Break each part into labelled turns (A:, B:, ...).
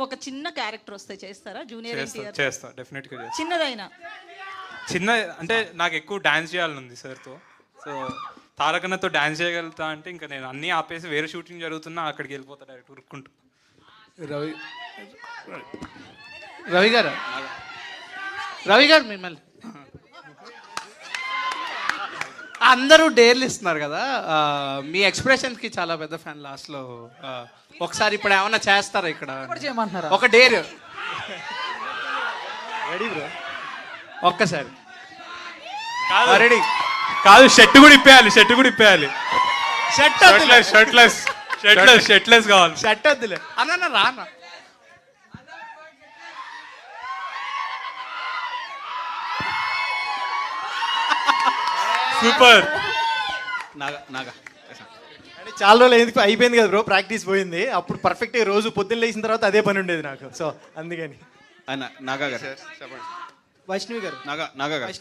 A: ఒక చిన్న క్యారెక్టర్ వస్తే చేస్తారా? జూనియర్ ఎన్టీఆర్
B: చేస్తా డెఫినెట్గా చేస్తా.
A: చిన్నదైనా
B: చిన్న అంటే నాకు ఎక్కువ డాన్స్ చేయాలని ఉంది సార్తో. సో తారకన్నతో డాన్స్ చేయగలుగుతా అంటే ఇంకా నేను అన్నీ ఆపేసి వేరే షూటింగ్ జరుగుతున్నా అక్కడికి వెళ్ళిపోతా డైరెక్ట్ ఉరుక్కుంటూ.
C: రవి గారు మిమ్మల్ని అందరూ డేర్లు ఇస్తున్నారు కదా, మీ ఎక్స్ప్రెషన్స్కి చాలా పెద్ద ఫ్యాన్. లాస్ట్లో ఒకసారి ఇప్పుడు ఏమన్నా చేస్తారా ఇక్కడ? ఒక డేర్ రెడీ బ్రో, ఒక్కసారి రెడీ
B: కాదు, షర్ట్ కూడా ఇప్పేయాలి, షర్ట్ కూడా ఇప్పేయాలి. షర్ట్లెస్ కావాలి.
C: షర్ట్ వద్దులే అన్న, రానా
B: సూపర్.
C: నాగా
D: అంటే చాలా రోజులు ఎందుకు అయిపోయింది కదా బ్రో, ప్రాక్టీస్ పోయింది. అప్పుడు పర్ఫెక్ట్గా రోజు పొద్దున్న లేచిన తర్వాత అదే పని ఉండేది నాకు. సో అందుకని
E: నాగా గారు
D: వైష్ణవి గారు
E: నాగా గారు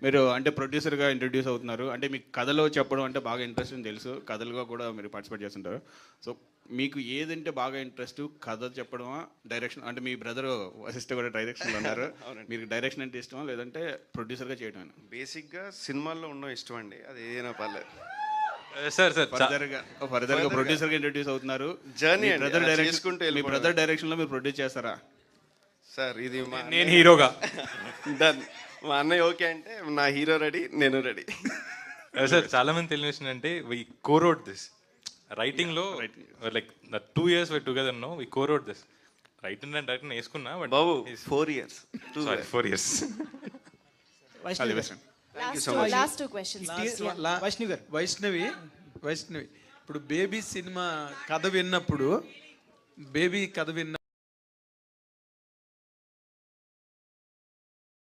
E: మీరు అంటే ప్రొడ్యూసర్గా ఇంట్రడ్యూస్ అవుతున్నారు. అంటే మీకు కథలో చెప్పడం అంటే బాగా ఇంట్రెస్ట్ అని తెలుసు, కథలుగా కూడా మీరు పార్టిసిపేట్ చేస్తుంటారు. సో మీకు ఏదంటే బాగా ఇంట్రెస్ట్, కథ చెప్పడమా డైరెక్షన్? అంటే మీ బ్రదర్ అసిస్టెంట్ కూడా డైరెక్షన్లో ఉన్నారు, మీకు డైరెక్షన్ అంటే ఇష్టమా లేదంటే ప్రొడ్యూసర్గా చేయడం?
F: బేసిక్గా సినిమాల్లో ఉండడం ఇష్టం అండి, అది ఏదైనా పర్లేదు.
B: సార్
E: ఫర్దర్గా ప్రొడ్యూసర్గా ఇంట్రడ్యూస్ అవుతున్నారు.
F: జర్నీ
E: బ్రదర్ డైరెక్షన్, మీ బ్రదర్ డైరెక్షన్లో మీరు ప్రొడ్యూస్ చేస్తారా?
F: సార్ ఇది
B: నేను హీరోగా
F: డన్. మా అన్నయ్య ఓకే అంటే నా హీరో రెడీ, నేను రెడీ.
G: సార్ చాలా మంది తెలియని విషయం అంటే వి కోరోడ్ దిస్ రైటింగ్ లో, like 2 years we're together now, we co-wrote this. Writing and direction వేసుకున్నా బట్
F: బాబు 4 years.
G: Sorry 4 years.
H: Last two questions.
D: Vaishnavi ఇప్పుడు బేబీ సినిమా కథ విన్నప్పుడు